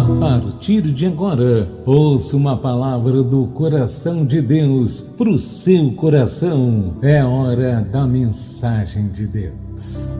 A partir de agora, ouça uma palavra do coração de Deus para o seu coração. É hora da mensagem de Deus.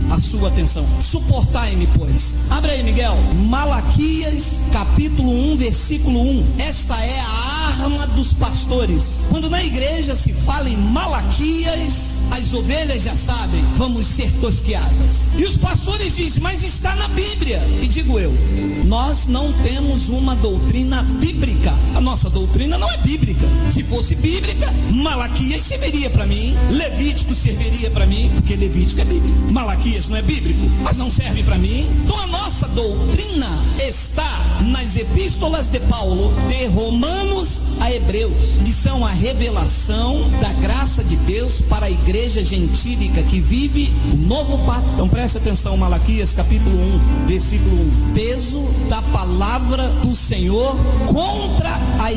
A sua atenção, suportai-me, pois. Abre aí, Miguel. Malaquias, capítulo 1, versículo 1. Esta é a arma dos pastores. Quando na igreja se fala em Malaquias, as ovelhas já sabem, vamos ser tosqueadas. E os pastores dizem, mas está na Bíblia. E digo eu, nós não temos uma doutrina bíblica. A nossa doutrina não é bíblica. Se fosse bíblica, Malaquias serviria para mim, Levítico serviria para mim, porque Levítico é bíblico. Malaquias não é bíblico, mas não serve para mim. Então a nossa doutrina está nas epístolas de Paulo, de Romanos a Hebreus, que são a revelação da graça de Deus para a igreja gentílica que vive o novo pacto. Então preste atenção, Malaquias capítulo 1, versículo 1. Peso da palavra do Senhor contra a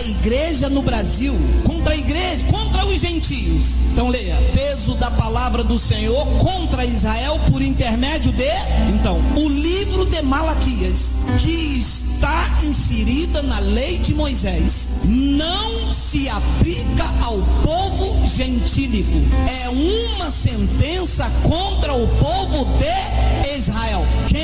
igreja no Brasil, contra a igreja, contra os gentios. Então leia, peso da palavra do Senhor contra Israel por intermédio de, então, o livro de Malaquias, que está inserida na lei de Moisés, não se aplica ao povo gentílico. É uma sentença contra o povo de Israel. Quem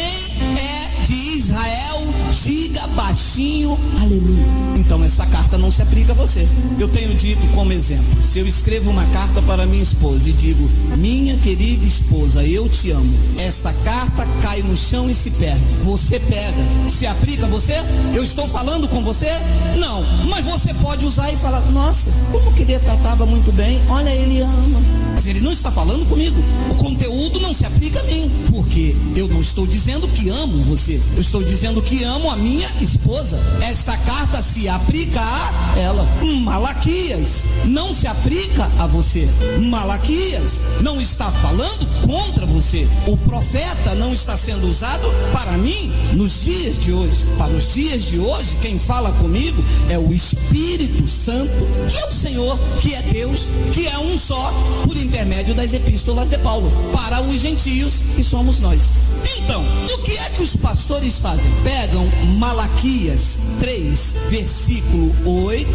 é de Israel, diga baixinho, aleluia. Então essa carta não se aplica a você. Eu tenho dito como exemplo, se eu escrevo uma carta para minha esposa e digo, minha querida esposa, eu te amo, esta carta cai no chão e se perde. Você pega, se aplica a você? Eu estou falando com você? Não, mas você pode usar e falar, nossa, como que ele tratava muito bem, olha, ele ama. Mas ele não está falando comigo. O conteúdo não se aplica a mim, porque eu não estou dizendo que amo você, eu estou dizendo que amo a minha esposa. Esta carta se aplica a ela. Malaquias não se aplica a você. Malaquias não está falando contra você. O profeta não está sendo usado para mim nos dias de hoje. Para os dias de hoje, quem fala comigo é o Espírito Santo, que é o Senhor, que é Deus, que é um só, por intermédio das epístolas de Paulo, para os gentios, que somos nós. Então, o que é que os pastores fazem? Pegam Malaquias 3, versículo 8,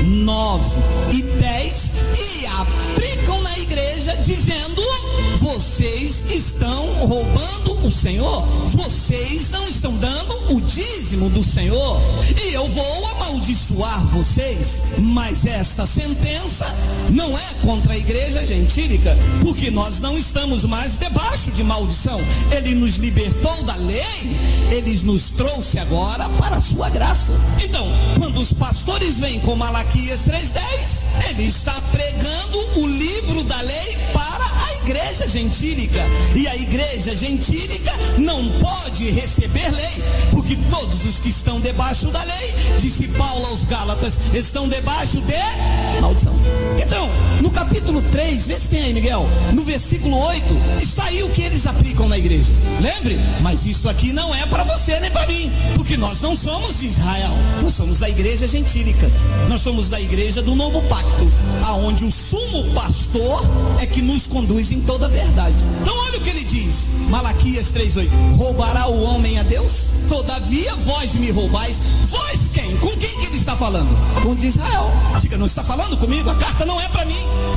9 e 10 e aplicam na igreja dizendo, vocês estão roubando o Senhor, vocês não estão dando o dízimo do Senhor, e eu vou amaldiçoar vocês. Mas esta sentença não é contra a igreja gentílica, porque nós não estamos mais debaixo de maldição. Ele nos libertou da lei, ele nos trouxe agora para a sua graça. Então, quando os pastores vêm com Malaquias 3:10, ele está pregando o livro da lei para a igreja gentílica, e a igreja gentílica não pode receber lei, porque todos os que estão debaixo da lei, disse Paulo aos Gálatas, estão debaixo de maldição. Então, no capítulo 3, vê se tem aí, Miguel, no versículo 8, está aí o que eles aplicam na igreja. Lembre, mas isso aqui não é para você nem para mim, porque nós não somos de Israel, nós somos da igreja gentílica, nós somos da igreja do novo pacto, aonde o sumo pastor é que nos conduz em toda a verdade. Então olha o que ele diz, Malaquias 3:8, roubará o homem a Deus? Todavia vós me roubais. Vós quem? Com quem que ele está falando? Com de Israel. Diga, não está falando comigo, a carta não é para mim.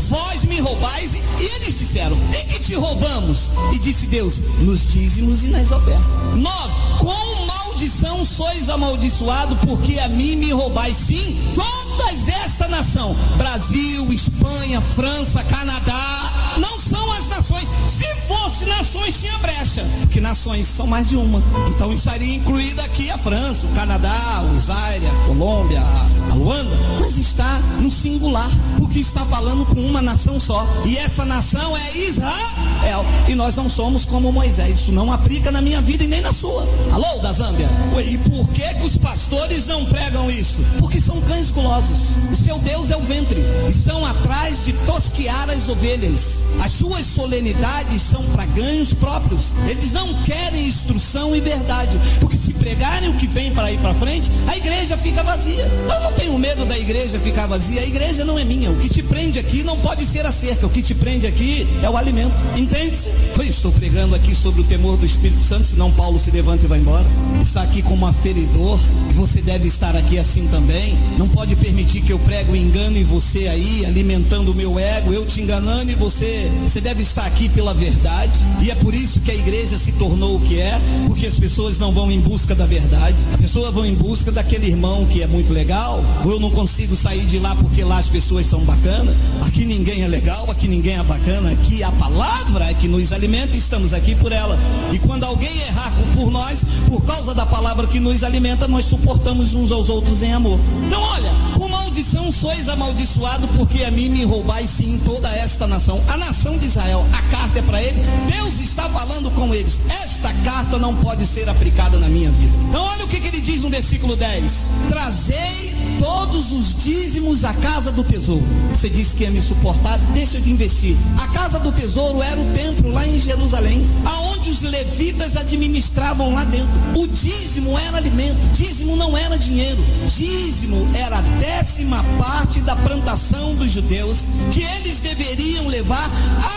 Vós me roubais, e eles disseram, em que te roubamos? E disse Deus, nos dízimos e nas ofertas. 9, com maldição sois amaldiçoado, porque a mim me roubais. Sim, todas esta nação, Brasil, Espanha, França, Canadá, não são as nações. Se fosse nações, tinha brecha, porque nações são mais de uma, então estaria incluída aqui a França, o Canadá, o Israel, a Colômbia, a Luanda, mas está no singular, porque está falando com uma nação só, e essa nação é Israel, e nós não somos como Moisés. Isso não aplica na minha vida e nem na sua. Alô, da Zâmbia? E por que os pastores não pregam isso? Porque são cães gulosos. O seu Deus Deus é o ventre. Estão atrás de tosquiar as ovelhas. As suas solenidades são para ganhos próprios. Eles não querem instrução e verdade, porque se pregarem o que vem para ir para frente, a igreja fica vazia. Eu não tenho medo da igreja ficar vazia. A igreja não é minha. O que te prende aqui não pode ser a cerca. O que te prende aqui é o alimento. Entende-se? Eu estou pregando aqui sobre o temor do Espírito Santo, senão Paulo se levanta e vai embora. Está aqui como aferidor, e você deve estar aqui assim também. Não pode permitir que eu pregue o engano em você aí, alimentando o meu ego, eu te enganando, e você deve estar aqui pela verdade. E é por isso que a igreja se tornou o que é, porque as pessoas não vão em busca da verdade, as pessoas vão em busca daquele irmão que é muito legal, ou eu não consigo sair de lá porque lá as pessoas são bacanas. Aqui ninguém é legal, aqui ninguém é bacana, aqui a palavra é que nos alimenta e estamos aqui por ela. E quando alguém errar por nós, por causa da palavra que nos alimenta, nós suportamos uns aos outros em amor. Então olha, com maldição sois amaldiçoado, porque a mim me roubais sim toda esta nação. A nação de Israel, a carta é para ele. Deus está falando com eles. Esta carta não pode ser aplicada na minha vida. Então olha o que ele diz no versículo 10: trazei todos os dízimos à casa do tesouro. Você disse que ia me suportar, deixa eu te investir. A casa do tesouro era o templo lá em Jerusalém, aonde os levitas administravam lá dentro. O dízimo era alimento, dízimo não era dinheiro, dízimo era a 10ª parte da plantação dos judeus, que eles deveriam levar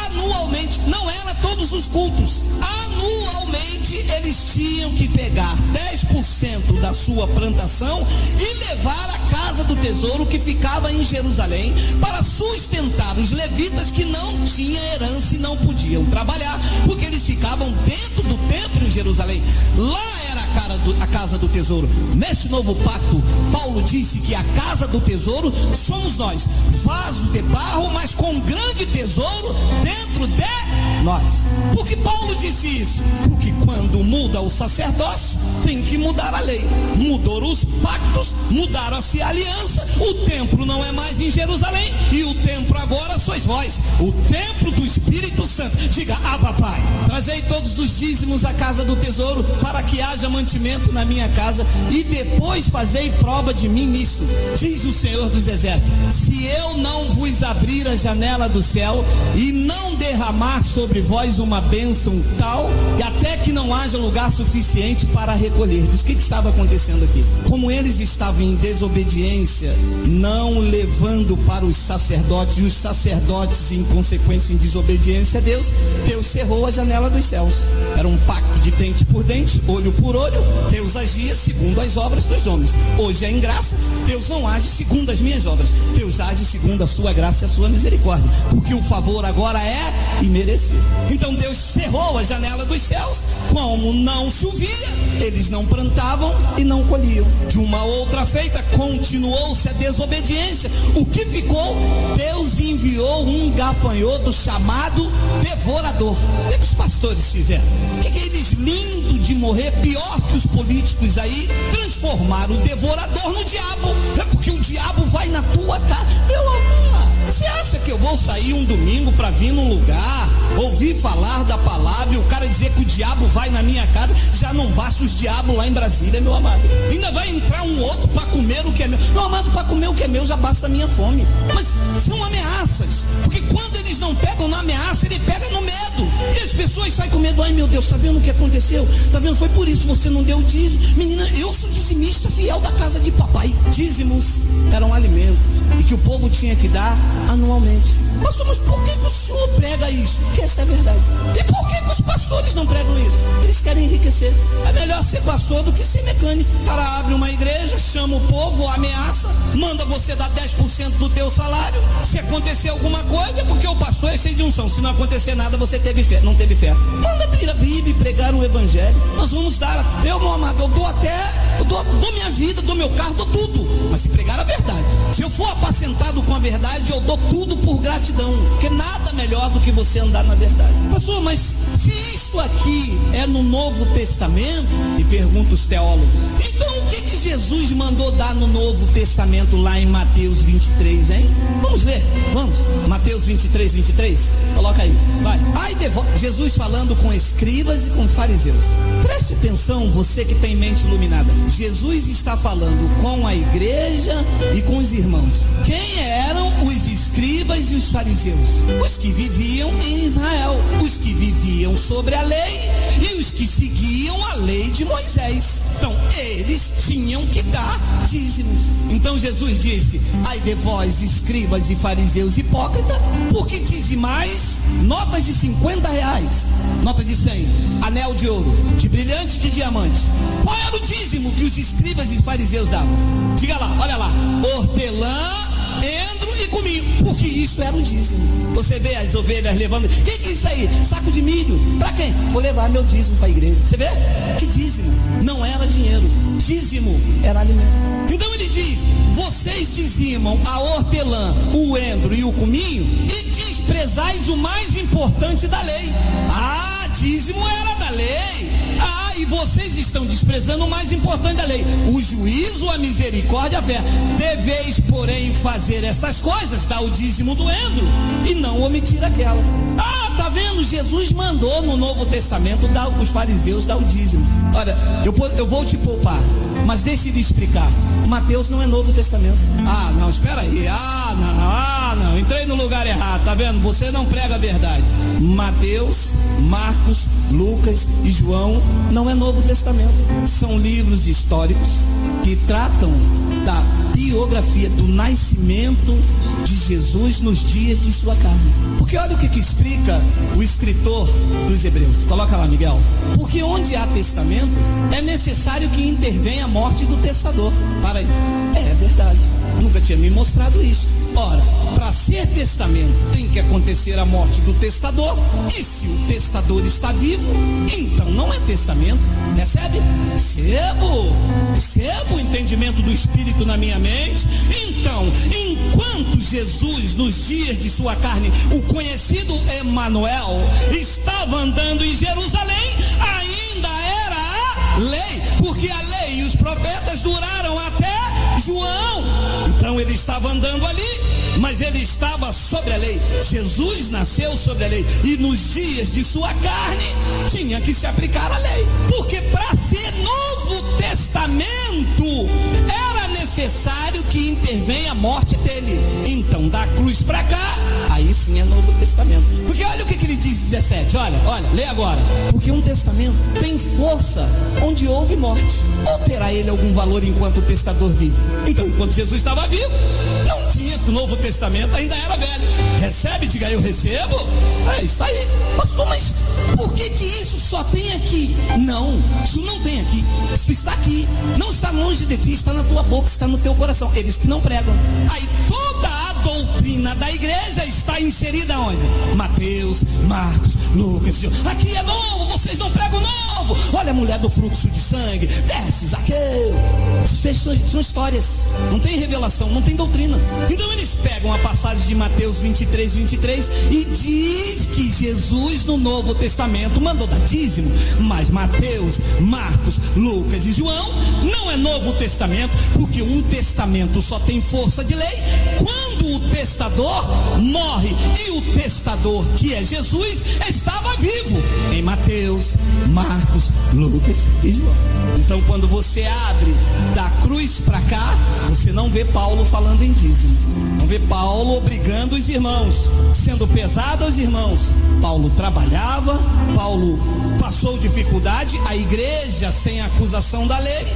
anualmente. Não era todos os cultos, anualmente eles tinham que pegar 10% da sua plantação e levar à casa do tesouro, que ficava em Jerusalém, para sustentar os levitas que não tinham herança e não podiam trabalhar, porque eles ficavam dentro do templo em Jerusalém. Lá era a casa do tesouro. Neste novo pacto, Paulo disse que a casa do tesouro somos nós, vasos de barro, mas com grande tesouro dentro de nós. Por que Paulo disse isso? Porque quando muda o sacerdócio, tem que mudar a lei. Mudou os pactos, mudaram-se a aliança. O templo não é mais em Jerusalém, e o templo agora sois vós, o templo do Espírito Santo. Diga: Abba, Pai, trazei todos os dízimos à casa do tesouro, para que haja mantimento na minha casa, e depois fazei prova de mim nisso, diz o Senhor dos Exércitos, se eu não vos abrir a janela do céu e não derramar sobre vós uma bênção tal, e até que não haja lugar suficiente para recolher. Diz o que estava acontecendo aqui. Como eles estavam em desobediência, não levando para os sacerdotes, e os sacerdotes em consequência em desobediência a Deus, Deus cerrou a janela dos céus. Era um pacto de dente por dente, olho por olho. Deus agia segundo as obras dos homens. Hoje é em graça, Deus não age segundo as minhas obras, Deus age segundo a sua graça e a sua misericórdia, porque o favor agora é imerecido. Então Deus cerrou a janela dos céus. Como não chovia, eles não plantavam e não colhiam. De uma outra feita, continuou-se a desobediência. O que ficou? Deus enviou um gafanhoto chamado devorador. O que os pastores fizeram? O que eles, lindo de morrer, pior que os políticos aí, transformaram o devorador no diabo. É porque o diabo vai na tua casa. Meu amor, você acha que eu vou sair um domingo para vir num lugar, ouvir falar da palavra, e o cara dizer que o diabo vai na minha casa? Já não basta os diabos lá em Brasília, meu amado. Ainda vai entrar um outro para comer o que é meu. Meu amado, para comer o que é meu já basta a minha fome. Mas são ameaças, porque quando eles não pegam na ameaça, ele pega no medo. E as pessoas saem com medo. Ai, meu Deus, tá vendo o que aconteceu? Tá vendo? Foi por isso que você não deu o dízimo. Menina, eu sou dizimista fiel da casa de papai. Dízimos eram alimentos, e que o povo tinha que dar anualmente. Mas por que o senhor prega isso? Porque essa é a verdade. E por que os pastores não pregam isso? Eles querem enriquecer. É melhor ser pastor do que ser mecânico. O cara abre uma igreja, chama o povo, ameaça, manda você dar 10% do teu salário. Se acontecer alguma coisa, é porque o pastor é cheio de unção. Se não acontecer nada, você teve fé. Não teve fé. Manda abrir a Bíblia e pregar o evangelho. Nós vamos dar. Eu, meu amado, eu dou minha vida, dou meu carro, dou tudo. Mas se pregar a verdade, se eu for apacentado com a verdade, eu dou tudo por gratidão. Porque nada melhor do que você andar na verdade. Pastor, mas se isto aqui é no Novo Testamento, me perguntam os teólogos, então o que Jesus mandou dar no Novo Testamento lá em Mateus 23, hein? Vamos ler, vamos. Mateus 23, 23, coloca aí, vai. Jesus falando com escribas e com fariseus. Preste atenção, você que tem mente iluminada. Jesus está falando com a igreja e com os irmãos. Quem era fariseus? Os que viviam em Israel, os que viviam sobre a lei e os que seguiam a lei de Moisés. Então eles tinham que dar dízimos. Então Jesus disse: ai de vós, escribas e fariseus hipócritas, porque dizimais notas de 50 reais, nota de 100, anel de ouro, de brilhante, de diamante. Qual era o dízimo que os escribas e fariseus davam? Diga lá, olha lá: hortelã, endro e cominho, porque isso era o dízimo. Você vê as ovelhas levando. Quem disse isso aí? Saco de milho. Para quem? Vou levar meu dízimo para a igreja. Você vê? Que dízimo? Não era dinheiro. Dízimo era alimento. Então ele diz: vocês dizimam a hortelã, o endro e o cominho e desprezais o mais importante da lei. Ah, dízimo era da lei. Ah, e vocês estão desprezando o mais importante da lei: o juízo, a misericórdia, a fé. Deveis, porém, fazer estas coisas, dar o dízimo do endro e não omitir aquela. Ah, tá vendo? Jesus mandou no Novo Testamento dar os fariseus dar o dízimo. Olha, eu vou te poupar, mas deixa ele explicar. Mateus não é Novo Testamento. Ah, não, espera aí. Não, entrei no lugar errado, tá vendo? Você não prega a verdade. Mateus, Marcos, Lucas e João não é Novo Testamento. São livros históricos que tratam da biografia do nascimento de Jesus nos dias de sua carne. Porque olha o que explica o escritor dos Hebreus. Coloca lá, Miguel. Porque onde há testamento, é necessário que intervenha a morte do testador. Para aí. É verdade. Nunca tinha me mostrado isso. Ora, para ser testamento tem que acontecer a morte do testador. E se o testador está vivo, então não é testamento. Recebe? Recebo o entendimento do Espírito na minha mente. Então, enquanto Jesus, nos dias de sua carne, o conhecido Emanuel, estava andando em Jerusalém, ainda era a lei, porque a lei e os profetas duraram até João. Então ele estava andando ali, mas ele estava sobre a lei. Jesus nasceu sobre a lei, e nos dias de sua carne tinha que se aplicar a lei, porque para ser Novo Testamento era necessário que intervenha a morte dele. Então da cruz para cá, aí sim é Novo Testamento. Porque olha o que ele diz 17, olha, lê agora. Porque um testamento tem força onde houve morte. Ou terá ele algum valor enquanto o testador vive? Então, enquanto Jesus estava vivo, não tinha Novo Testamento, ainda era velho. Recebe? Diga: eu recebo. Está aí. Pastor, mas por que isso só tem aqui? Não, isso não tem aqui. Isso está aqui. Não está longe de ti, está na tua boca, está no teu coração. Eles que não pregam. Aí toda a doutrina da igreja está inserida onde? Mateus, Marcos, Lucas. Aqui é novo, vocês não pregam novo. Olha a mulher do fluxo de sangue, desce, Zaqueu. São histórias, não tem revelação, não tem doutrina. Então eles pegam a passagem de Mateus 23 e diz que Jesus no Novo Testamento mandou dar dízimo, mas Mateus, Marcos, Lucas e João não é Novo Testamento, porque um testamento só tem força de lei quando o testador morre, e o testador, que é Jesus, estava vivo em Mateus, Marcos, Lucas e João. Então quando você abre da cruz para cá, você não vê Paulo falando em dízimo, não vê Paulo obrigando os irmãos, sendo pesado aos irmãos. Paulo trabalhava, Paulo passou dificuldade, a igreja, sem acusação da lei,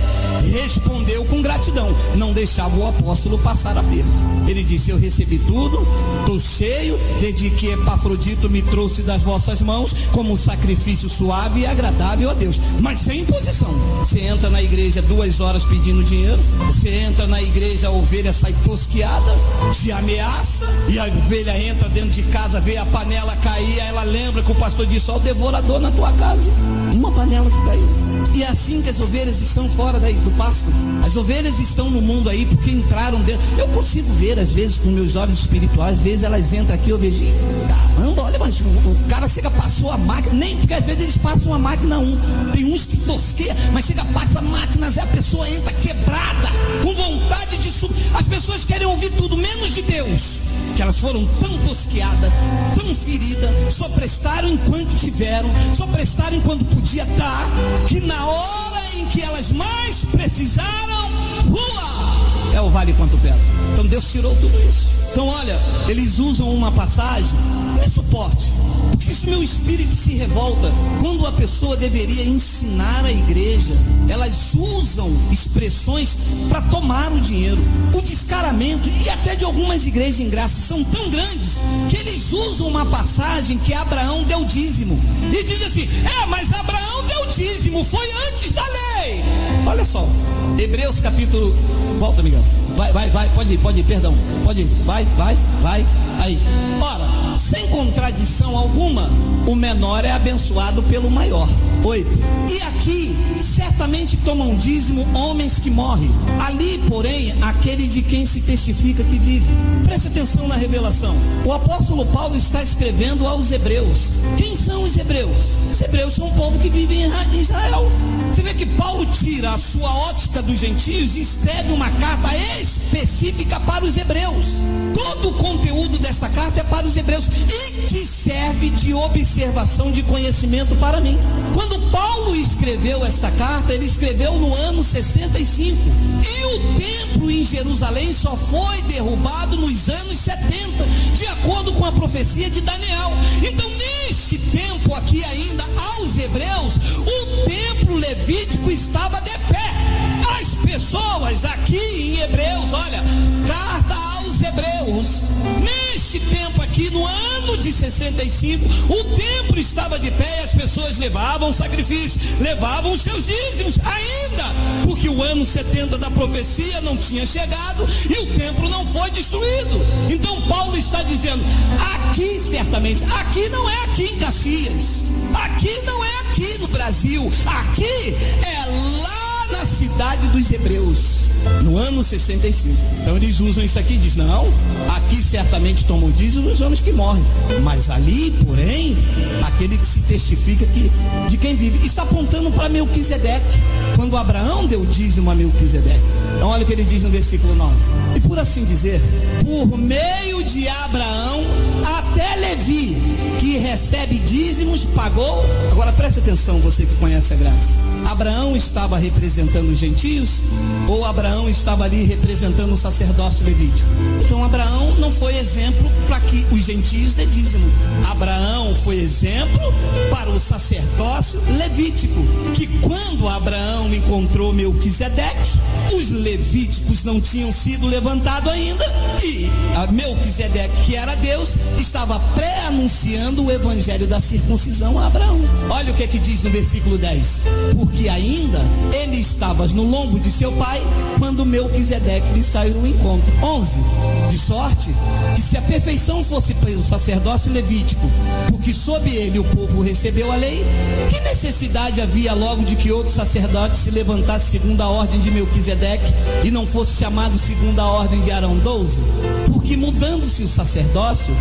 respondeu com gratidão, não deixava o apóstolo passar a perda. Ele disse: eu recebi tudo, estou cheio, desde que Epafrodito me trouxe das vossas mãos como um sacrifício suave e agradável a Deus, mas sem imposição. Você entra na igreja 2 horas pedindo dinheiro, você entra na igreja, a ovelha sai tosquiada, te ameaça, e a ovelha entra dentro de casa, vê a panela cair, aí ela lembra que o pastor disse: ó, o devorador na tua casa, uma panela que caiu. E é assim que as ovelhas estão fora do pasto. As ovelhas estão no mundo aí porque entraram dentro. Eu consigo ver às vezes com meus olhos espirituais, às vezes elas entram aqui, eu vejo, caramba, olha, mas o cara chega, passou a máquina, nem porque às vezes eles passam a máquina tem uns que tosqueiam, mas chega, passa a máquina, a pessoa entra quebrada, com vontade de subir. As pessoas querem ouvir tudo menos de Deus, que elas foram tão tosqueadas, tão feridas, só prestaram enquanto tiveram, só prestaram enquanto podia dar, que na hora em que elas mais precisaram, é o vale quanto pesa. Então Deus tirou tudo isso. Então olha, eles usam uma passagem, me suporte, porque isso meu espírito se revolta. Quando a pessoa deveria ensinar a igreja, elas usam expressões para tomar o dinheiro. O descaramento, e até de algumas igrejas em graça, são tão grandes que eles usam uma passagem que Abraão deu dízimo e diz assim: mas Abraão deu dízimo, foi antes da lei. Olha só, Hebreus capítulo, volta, Miguel, vai, pode ir, perdão, pode ir, vai, aí. Ora, sem contradição alguma, o menor é abençoado pelo maior. 8. E aqui certamente tomam dízimo homens que morrem, ali porém aquele de quem se testifica que vive. Preste atenção na revelação. O apóstolo Paulo está escrevendo aos hebreus. Quem são os hebreus? Os hebreus são um povo que vive em Israel. Você vê que Paulo tira a sua ótica dos gentios e escreve uma carta específica para os hebreus. Todo o conteúdo dessa carta é para os hebreus e que serve de observação, de conhecimento para mim. Quando Paulo escreveu esta carta, ele escreveu no ano 65, e o templo em Jerusalém só foi derrubado nos anos 70, de acordo com a profecia de Daniel. Então, nesse tempo aqui ainda, aos hebreus, o templo levítico estava de pé. As pessoas aqui em Hebreus, olha, carta aos hebreus, neste tempo aqui, no ano de 65, o templo estava de pé e as pessoas levavam sacrifícios, levavam os seus dízimos ainda, porque o ano 70 da profecia não tinha chegado e o templo não foi destruído. Então Paulo está dizendo, aqui certamente, aqui não é aqui em Caxias, aqui não é aqui no Brasil, aqui é lá na cidade dos hebreus, no ano 65. Então eles usam isso aqui e dizem, não, aqui certamente tomam dízimo os homens que morrem, mas ali, porém, aquele que se testifica que, de quem vive, está apontando para Melquisedeque, quando Abraão deu dízimo a Melquisedeque. Então olha o que ele diz no versículo 9, e por assim dizer, por meio de Abraão até Levi, que recebe dízimos, pagou. Agora preste atenção, você que conhece a graça. Abraão estava representando os gentios, ou Abraão estava ali representando o sacerdócio levítico? Então Abraão não foi exemplo para que os gentios dê dízimo. Abraão foi exemplo para o sacerdócio levítico, que quando Abraão encontrou Melquisedeque, os levíticos não tinham sido levantados ainda, e Melquisedeque, que era Deus, estava pré-anunciando o evangelho da circuncisão a Abraão. Olha o que é que diz no versículo 10, porque ainda ele estava no lombo de seu pai, quando Melquisedeque lhe saiu ao encontro. 11, de sorte que se a perfeição fosse pelo sacerdócio levítico, porque sob ele o povo recebeu a lei, que necessidade havia logo de que outro sacerdote se levantasse segundo a ordem de Melquisedeque e não fosse chamado segundo a ordem de Arão? 12, porque mudando-se o sacerdócio,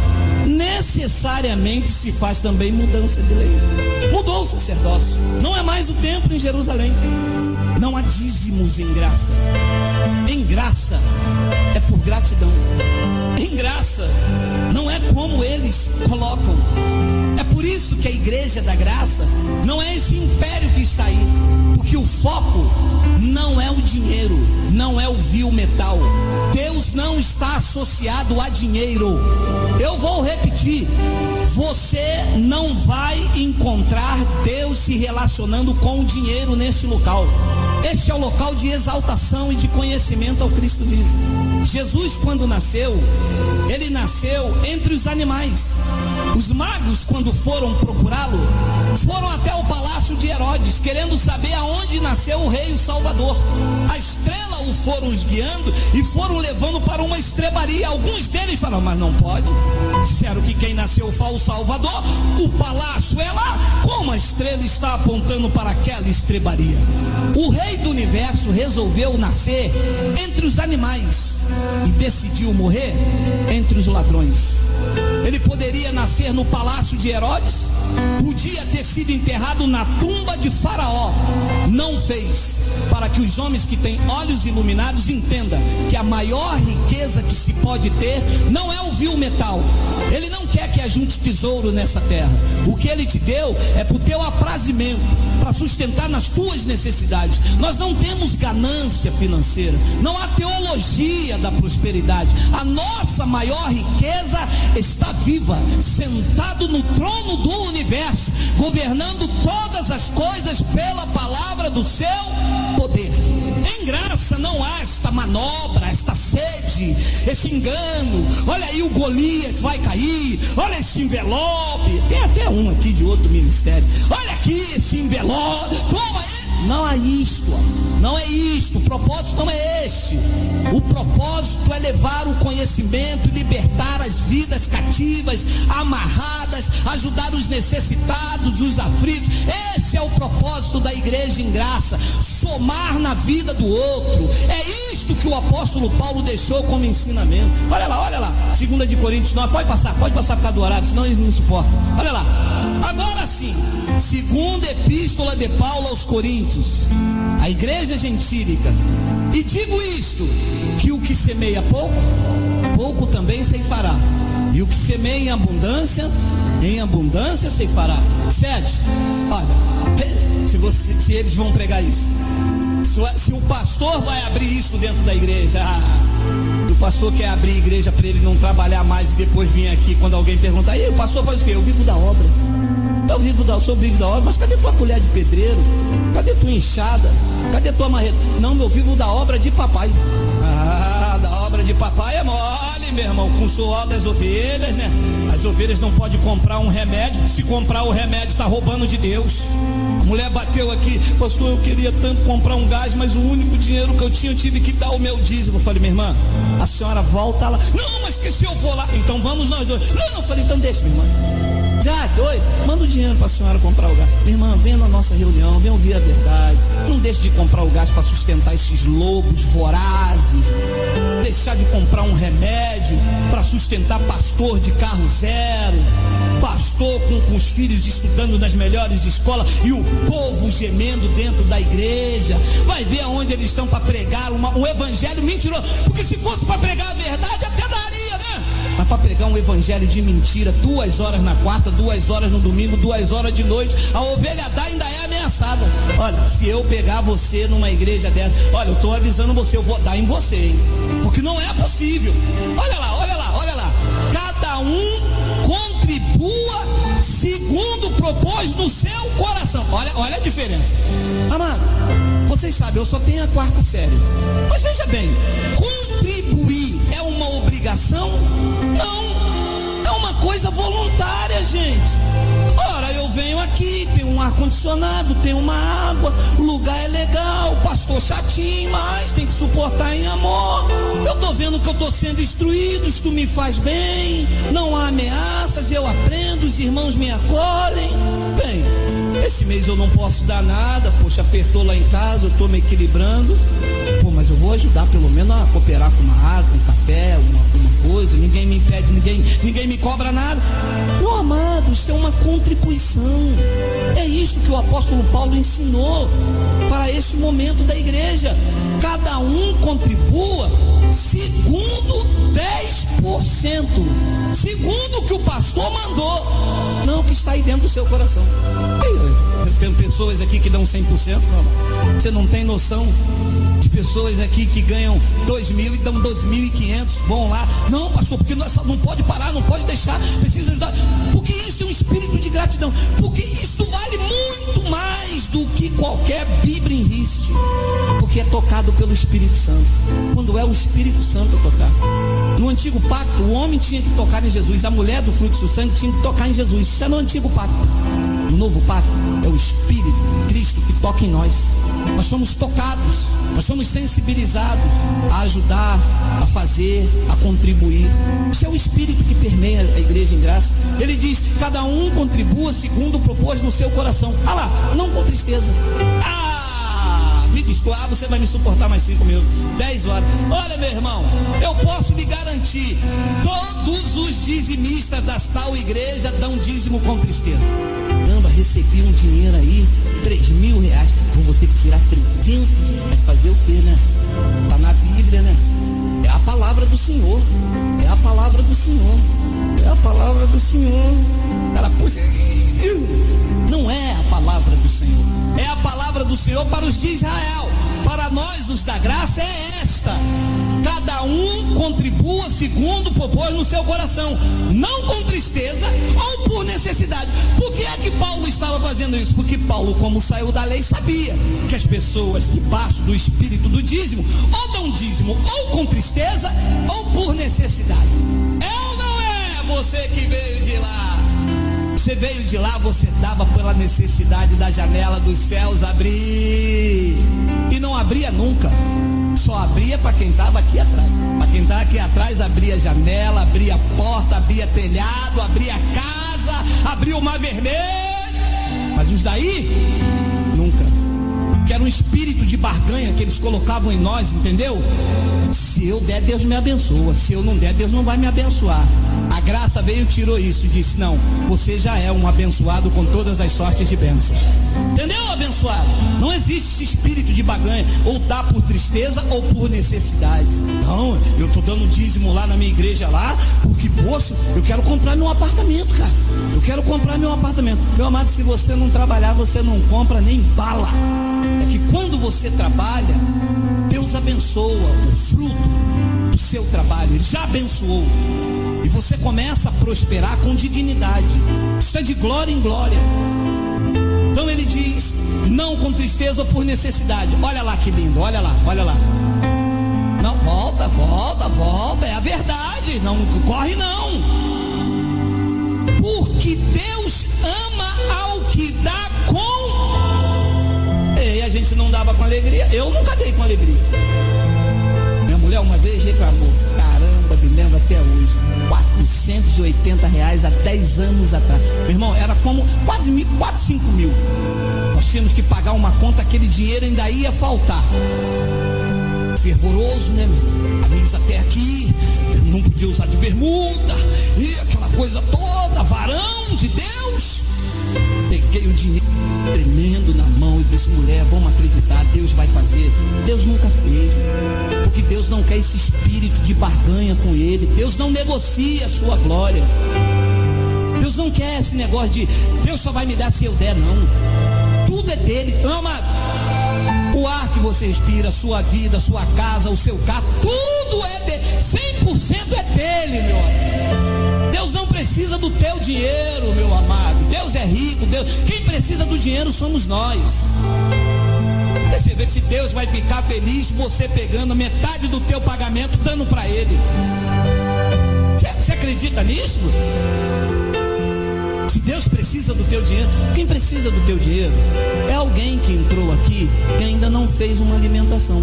necessariamente se faz também mudança de lei. Mudou o sacerdócio, não é mais o templo em Jerusalém, não há dízimos em graça. Em graça é por gratidão. Em graça não é como eles colocam. É por isso que a igreja da graça não é esse império que está aí, porque o foco não é o dinheiro, não é o vil metal. Deus não está associado a dinheiro. Eu vou repetir, você não vai encontrar Deus se relacionando com o dinheiro neste local. Este é o local de exaltação e de conhecimento ao Cristo vivo. Jesus, quando nasceu, ele nasceu entre os animais. Os magos, quando foram procurá-lo, foram até o palácio de Herodes, querendo saber aonde nasceu o rei, o Salvador. A estrela o foram guiando e foram levando para uma estrebaria. Alguns deles falaram, mas não pode. Disseram que quem nasceu foi o Salvador, o palácio é lá, como a estrela está apontando para aquela estrebaria. O rei do universo resolveu nascer entre os animais e decidiu morrer entre os ladrões. Ele poderia nascer no palácio de Herodes, podia ter sido enterrado na tumba de Faraó, não fez, para que os homens que têm olhos iluminados entendam que a maior riqueza que se pode ter não é o vil metal. Ele não quer que ajunte tesouro nessa terra. O que ele te deu é para o teu aprazimento, para sustentar nas tuas necessidades. Nós não temos ganância financeira, não há teologia alegria da prosperidade. A nossa maior riqueza está viva, sentado no trono do universo, governando todas as coisas pela palavra do seu poder. Em graça não há esta manobra, esta sede, esse engano. Olha aí, o Golias vai cair. Olha esse envelope. Tem até um aqui de outro ministério. Olha aqui esse envelope. Toma aí. Não é isto, não é isto. O propósito não é este. O propósito é levar o conhecimento, libertar as vidas cativas, amarradas, ajudar os necessitados, os aflitos. Esse é o propósito da igreja em graça, somar na vida do outro. É isto que o apóstolo Paulo deixou como ensinamento. Olha lá, 2 de Coríntios 9, pode passar por causa do horário, senão eles não suportam. Olha lá, agora sim, segunda epístola de Paulo aos Coríntios, a igreja gentílica. E digo isto, que o que semeia pouco, pouco também ceifará, e o que semeia em abundância ceifará. 7, olha, se eles vão pregar isso, se o pastor vai abrir isso dentro da igreja, o pastor quer abrir igreja para ele não trabalhar mais e depois vir aqui quando alguém perguntar, e o pastor faz o quê? Eu vivo da obra. Sou vivo da obra, mas cadê tua colher de pedreiro? Cadê tua enxada? Cadê tua marreta? Não, eu vivo da obra de papai. Da obra de papai é mole, meu irmão, com o suor das ovelhas, né? As ovelhas não podem comprar um remédio, se comprar o remédio está roubando de Deus. A mulher bateu aqui, pastor, eu queria tanto comprar um gás, mas o único dinheiro que eu tive que dar o meu dízimo. Eu falei, minha irmã, a senhora volta lá. Não, mas que se eu for lá, então vamos nós dois. Não, eu falei, então deixa, minha irmã. Já doido, manda o dinheiro para a senhora comprar o gás. Minha irmã, venha na nossa reunião, venha ouvir a verdade. Não deixe de comprar o gás para sustentar esses lobos vorazes. Deixar de comprar um remédio para sustentar pastor de carro zero, pastor com os filhos estudando nas melhores escolas e o povo gemendo dentro da igreja. Vai ver aonde eles estão para pregar um evangelho mentiroso. Porque se fosse para pregar a verdade, até daria, né? Mas para pregar um evangelho de mentira, 2 horas na quarta, 2 horas no domingo, 2 horas de noite, a ovelha dá ainda é ameaçada. Olha, se eu pegar você numa igreja dessa, olha, eu estou avisando você, eu vou dar em você, hein? Porque não é possível. Olha lá. Cada um contribua segundo propôs no seu coração. Olha a diferença. Amado, vocês sabem, eu só tenho a 4ª série. Mas veja bem, contribuir é uma obrigação? Não, é uma coisa voluntária, gente. Ora, eu venho aqui, tem um ar-condicionado, tem uma água, o lugar é legal, pastor chatinho, mas tem que suportar em amor. Eu tô vendo que eu tô sendo instruído, isto me faz bem, não há ameaças, eu aprendo, os irmãos me acolhem. Bem, esse mês eu não posso dar nada, poxa, apertou lá em casa, eu tô me equilibrando. Pô, mas eu vou ajudar pelo menos a cooperar com uma água, um café, uma coisa, ninguém me impede, ninguém me cobra nada. Meu amado, isso é uma contribuição. É isto que o apóstolo Paulo ensinou para esse momento da igreja. Cada um contribua segundo 10%, segundo o que o pastor mandou, não o que está aí dentro do seu coração. Eu tenho pessoas aqui que dão 100%, não. Você não tem noção de pessoas aqui que ganham 2.000 e dão 2.500, vão lá, não pastor, porque não pode parar, não pode deixar, precisa ajudar, porque isso é um espírito de gratidão, porque isso vale muito mais do que qualquer Bíblia em riste, porque é tocado pelo Espírito Santo. Quando é o Espírito Santo a tocar. No antigo pacto, o homem tinha que tocar em Jesus, a mulher do fruto do sangue tinha que tocar em Jesus. Isso é no antigo pacto. No novo pacto, é o Espírito Cristo que toca em nós. Nós somos tocados, nós somos sensibilizados a ajudar, a fazer, a contribuir. Isso é o Espírito que permeia a igreja em graça. Ele diz, cada um contribua segundo propôs no seu coração. Lá, não com tristeza. Me desculpa, você vai me suportar mais 5 minutos, 10 horas. Olha, meu irmão, eu posso lhe garantir, todos os dizimistas da tal igreja dão dízimo com tristeza. Caramba, recebi um dinheiro aí, 3.000 reais, vou ter que tirar 300, vai fazer o quê, né? Tá na Bíblia, né? É a palavra do Senhor, é a palavra do Senhor, é a palavra do Senhor. Ela puxa, não é a palavra do Senhor, é a palavra do Senhor para os de Israel. Para nós, os da graça, é esta: cada um contribua segundo propôs no seu coração, não com tristeza ou por necessidade. Por que é que Paulo estava fazendo isso? Porque Paulo, como saiu da lei, sabia que as pessoas debaixo do espírito do dízimo ou dão dízimo ou com tristeza ou por necessidade. É ou não é? Você que veio de lá, você veio de lá, você dava pela necessidade da janela dos céus abrir, e não abria nunca, só abria para quem estava aqui atrás. Para quem estava aqui atrás, abria janela, abria porta, abria telhado, abria casa, abria o mar vermelho. Mas os daí, nunca. Que era um espírito de barganha que eles colocavam em nós, entendeu? Se eu der, Deus me abençoa. Se eu não der, Deus não vai me abençoar. A graça veio e tirou isso e disse: não, você já é um abençoado com todas as sortes de bênçãos. Entendeu, abençoado? Não existe esse espírito de barganha, ou dá por tristeza ou por necessidade. Não, eu estou dando dízimo lá na minha igreja lá, porque, poxa, eu quero comprar meu apartamento, cara. Eu quero comprar meu apartamento. Meu amado, se você não trabalhar, você não compra nem bala. É que quando você trabalha, Deus abençoa o fruto do seu trabalho. Ele já abençoou. E você começa a prosperar com dignidade. Isso é de glória em glória. Então ele diz: não com tristeza ou por necessidade. Olha lá que lindo, olha lá, olha lá. Não, volta, volta, volta. É a verdade. Não corre não. Porque Deus ama ao que dá com. E a gente não dava com alegria. Eu nunca dei com alegria. Minha mulher uma vez reclamou. Caramba, me lembro até hoje. R$480 há 10 anos atrás. Meu irmão, era como quase 5 mil. Nós tínhamos que pagar uma conta, aquele dinheiro ainda ia faltar. Fervoroso, né, meu? Camisa até aqui, não podia usar de bermuda, e aquela coisa toda, varão de Deus. Peguei o dinheiro tremendo na mão e disse: mulher, vamos acreditar, Deus vai fazer. Deus nunca fez, porque Deus não quer esse espírito de barganha com Ele. Deus não negocia a sua glória. Deus não quer esse negócio de Deus só vai me dar se eu der, não. Tudo é dele, meu amado. O ar que você respira, a sua vida, a sua casa, o seu carro, tudo é dele, 100% é dele, meu amado. Deus não precisa do teu dinheiro, meu amado. Deus é rico, quem precisa do dinheiro somos nós. Você vê que se Deus vai ficar feliz você pegando metade do teu pagamento, dando para Ele. Você acredita nisso? Se Deus precisa do teu dinheiro, quem precisa do teu dinheiro é alguém que entrou aqui que ainda não fez uma alimentação.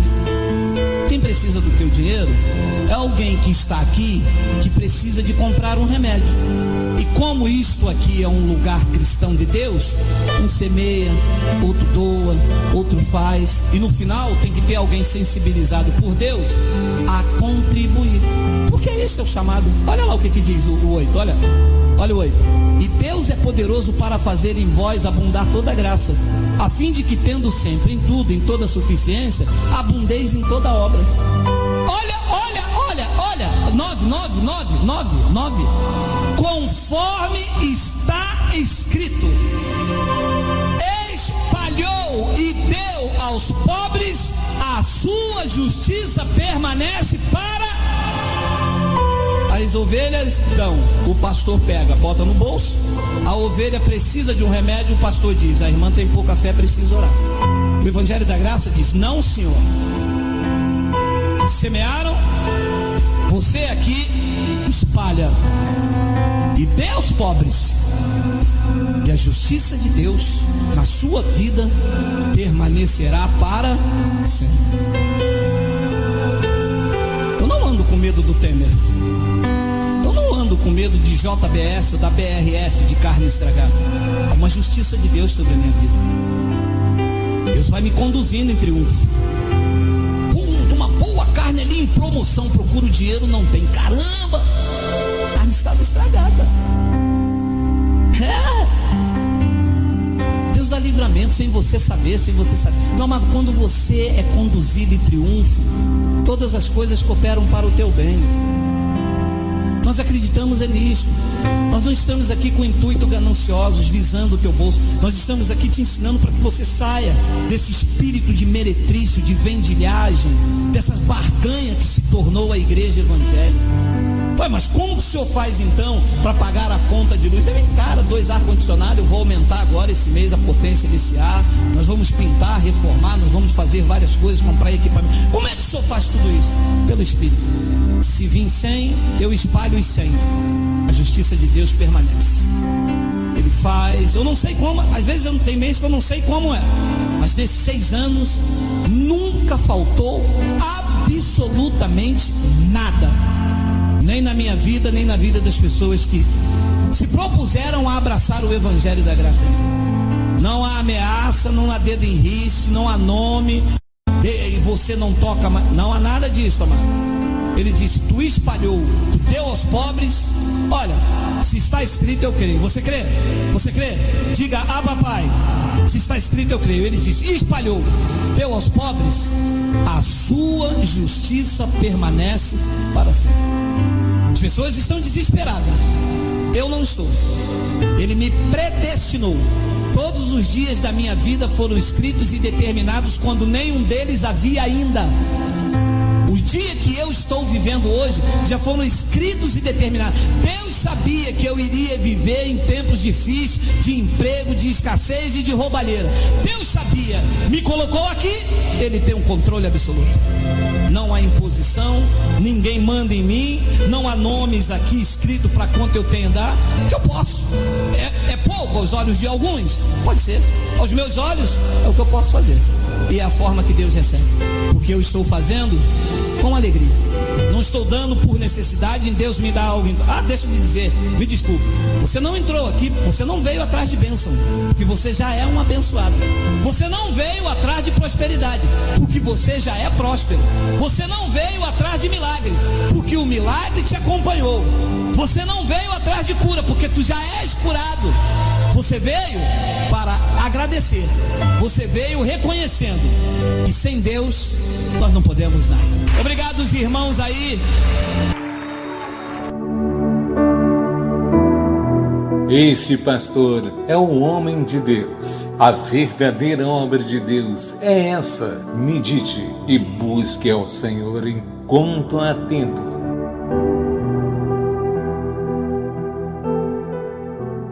Quem precisa do teu dinheiro é alguém que está aqui que precisa de comprar um remédio. E como isto aqui é um lugar cristão de Deus, um semeia, outro doa, outro faz, e no final tem que ter alguém sensibilizado por Deus a contribuir. Porque esse é o chamado. Olha lá o que diz o 8, olha o 8. E Deus é poderoso para fazer em vós abundar toda graça, a fim de que, tendo sempre em tudo, em toda suficiência, abundeis em toda obra. Olha, 9. Conforme está escrito: espalhou e deu aos pobres, a sua justiça permanece para. As ovelhas dão, o pastor pega, bota no bolso. A ovelha precisa de um remédio, o pastor diz: a irmã tem pouca fé, precisa orar. O Evangelho da Graça diz: não, senhor. Semearam, você aqui espalha e dê aos pobres, e a justiça de Deus na sua vida permanecerá para sempre. Eu não ando com medo do Temer. Eu não ando com medo de JBS ou da BRF de carne estragada. Há uma justiça de Deus sobre a minha vida. Deus vai me conduzindo em triunfo. Uma boa carne ali em promoção, procura o dinheiro, não tem. Caramba, a carne estava estragada. Deus dá livramento sem você saber, Meu amado, quando você é conduzido em triunfo, todas as coisas cooperam para o teu bem. Nós acreditamos nisso. Nós não estamos aqui com intuito gananciosos, visando o teu bolso. Nós estamos aqui te ensinando para que você saia desse espírito de meretrício, de vendilhagem, dessas barganhas que se tornou a igreja evangélica. Ué, mas como que o senhor faz então para pagar a conta de luz? Vem, cara, 2 ar-condicionado, eu vou aumentar agora esse mês a potência desse ar, nós vamos pintar, reformar, nós vamos fazer várias coisas, comprar equipamento. Como é que o senhor faz tudo isso? Pelo Espírito. Se vir 100, eu espalho os 100. A justiça de Deus permanece. Ele faz, eu não sei como, às vezes eu não tenho mês que eu não sei como é, mas nesses 6 anos nunca faltou absolutamente nada. Nem na minha vida, nem na vida das pessoas que se propuseram a abraçar o Evangelho da Graça. Não há ameaça, não há dedo em riste, não há nome, e você não toca mais. Não há nada disso, amado. Ele disse: tu espalhou, tu deu aos pobres. Olha, se está escrito, eu creio. Você crê? Você crê? Diga: ah, papai, se está escrito, eu creio. Ele disse: espalhou, deu aos pobres, a sua justiça permanece para sempre. As pessoas estão desesperadas, eu não estou. Ele me predestinou. Todos os dias da minha vida foram escritos e determinados quando nenhum deles havia ainda. Os dias que eu estou vivendo hoje já foram escritos e determinados. Deus sabia que eu iria viver em tempos difíceis, de emprego, de escassez e de roubalheira. Deus sabia, me colocou aqui. Ele tem um controle absoluto. Não há imposição, ninguém manda em mim, não há nomes aqui escritos para quanto eu tenho a dar. Que eu posso. É pouco aos olhos de alguns? Pode ser. Aos meus olhos é o que eu posso fazer. E é a forma que Deus recebe. Porque eu estou fazendo com alegria. Não estou dando por necessidade em Deus me dar algo. Deixa eu te dizer, me desculpe. Você não entrou aqui, você não veio atrás de bênção, porque você já é um abençoado. Você não veio atrás de prosperidade, porque você já é próspero. Você não veio atrás de milagre, porque o milagre te acompanhou. Você não veio atrás de cura, porque tu já és curado. Você veio para agradecer. Você veio reconhecendo que sem Deus nós não podemos nada. Obrigado, os irmãos aí. Este pastor é um homem de Deus. A verdadeira obra de Deus é essa. Medite e busque ao Senhor enquanto há tempo.